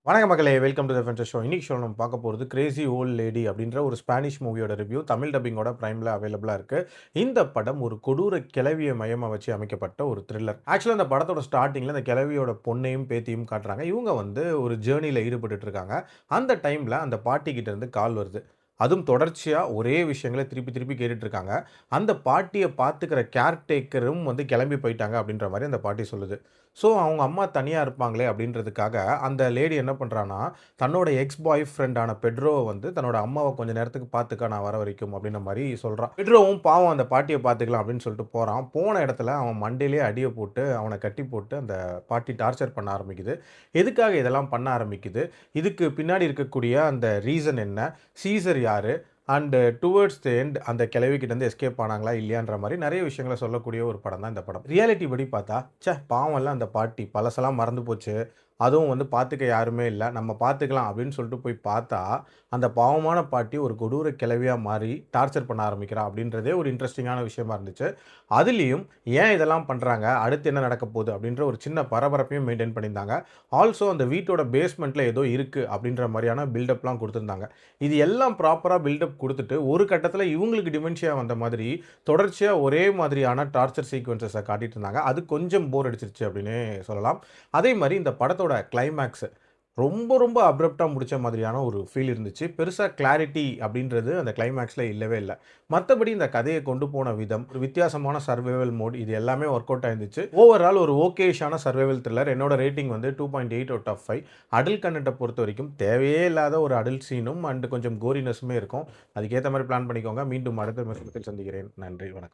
வணக்கம் மக்களே, welcome to the ஃபென்சர் show. இன்னைக்கு ஷோ நம்ம பார்க்க போறது கிரேசி ஓல்ட் லேடி அப்படின்ற ஒரு ஸ்பானிஷ் மூவியோட ரிவ்யூ. தமிழ் டப்பிங்கோட பிரைம்ல அவைலபிளா இருக்கு. இந்த படம் ஒரு கொடூர கிழவிய மையமா வச்சு அமைக்கப்பட்ட ஒரு த்ரில்லர். ஆக்சுவலா இந்த படத்தோட ஸ்டார்ட்டிங்ல இந்த கிழவியோட பொண்ணையும் பேத்தியும் காட்டுறாங்க. இவங்க வந்து ஒரு ஜர்னில ஈடுபட்டுட்டு இருக்காங்க. அந்த டைம்ல அந்த பாட்டி கிட்ட இருந்து கால் வருது. அதுவும் தொடர்ச்சியா ஒரே விஷயங்கள திருப்பி திருப்பி கேட்டுட்டு இருக்காங்க. அந்த பாட்டிய பார்த்துக்கிற கேர்டேக்கரும் வந்து கிளம்பி போயிட்டாங்க அப்படின்ற மாரி அந்த பாட்டி சொல்லுது. ஸோ அவங்க அம்மா தனியா இருப்பாங்களே அப்படின்றதுக்காக அந்த லேடி என்ன பண்றான்னா, தன்னோட எக்ஸ் பாய் ஃப்ரெண்டான பெட்ரோவ வந்து தன்னோட அம்மாவ கொஞ்ச நேரத்துக்கு பார்த்துக்க நான் வர வரைக்கும் அப்படின்ற மாரி சொல்றா. பெட்ரோவும் பாவம் அந்த பாட்டிய பார்த்துக்கலாம் அப்படின்னு சொல்லிட்டு போறான். போன இடத்துல அவன் மண்டையிலேயே அடிய போட்டு அவன கட்டி போட்டு அந்த பாட்டி டார்ச்சர் பண்ண ஆரம்பிக்குது. எதுக்காக இதெல்லாம் பண்ண ஆரம்பிக்குது? இதுக்கு பின்னாடி இருக்கக்கூடிய அந்த ரீசன் என்ன? சீசர் யாரு? அண்ட் டுவர்ட்ஸ் தி எண்ட் அந்த கிழவிகிட்டேருந்து எஸ்கேப் ஆனாங்களா இல்லையான்ற மாரி நெறைய விஷயங்கள சொல்லக்கூடிய ஒரு படம் தான் இந்த படம். ரியாலிட்டி படி பார்த்தா, பாவம்ல அந்த பாட்டி பழசெல்லாம் மறந்து போச்சு. அதுவும் வந்து பார்த்துக்க யாருமே இல்ல. நம்ம பார்த்துக்கலாம் அப்படின்னு சொல்லிட்டு போய் பார்த்தா, அந்த பாவமான பாட்டி ஒரு கொடூர கிழவியா மாறி டார்ச்சர் பண்ண ஆரம்பிக்கிறா அப்படின்றதே ஒரு இன்ட்ரஸ்டிங்கான விஷயமா இருந்துச்சு. அதிலயும் ஏன் இதெல்லாம் பண்றாங்க? அடுத்து என்ன நடக்க போகுது? அப்படின்ற ஒரு சின்ன பரபரப்பையும் மெயின்டெயின் பண்ணியிருந்தாங்க. ஆல்சோ அந்த வீட்டோட பேஸ்மெண்ட்ல ஏதோ இருக்கு அப்படின்ற மாரியான பில்டப்லாம் குடுத்திருந்தாங்க. இது எல்லாம் ப்ராப்பரா பில்டப் குடுத்துட்டு, ஒரு கட்டத்தில இவங்களுக்கு டிமென்ஷியா வந்த மாதிரி, தொடர்ச்சியா ஒரே மாதிரியான டார்ச்சர் சீக்வென்ஸஸ காட்டிட்டு இருந்தாங்க. அது கொஞ்சம் போர் அடிச்சிருச்சு அப்படின்னே சொல்லலாம். அதே மாரி இந்த படத்தோட கிளைமாக்ஸ் ரொம்ப ரொம்ப அப்ரப்ட்டா முடிச்ச மாதிரியான ஒரு ஃபீல் இருந்துச்சு. பெருசா கிளாரிட்டி அப்படின்றது அந்த கிளைமாக்ஸ்ல இல்லவே இல்ல. மத்தபடி இந்த கதைய கொண்டு போன விதம், ஒரு வித்தியாசமான சர்வைவல் மோட் இது எல்லாமே வொர்க் அவுட் ஆயிருந்துச்சு. ஓவரால் ஒரு ஓகேஷான சர்வைவல் த்ரில்லர். என்னோட ரேட்டிங் வந்து 2.8 அவுட் ஆஃப் 5. அடல்ட் கன்டென்ட்ட பொறுத்தவரைக்கும் தேவையே இல்லாத ஒரு அடல்ட் சீனும் அண்ட் கொஞ்சம் கோரினெஸ்ஸுமே இருக்கும். அதுக்கேத்த மாரி பிளான் பண்ணிக்கோங்க. மீண்டும் அடுத்த சந்திக்கிறேன். நன்றி. வணக்கம்.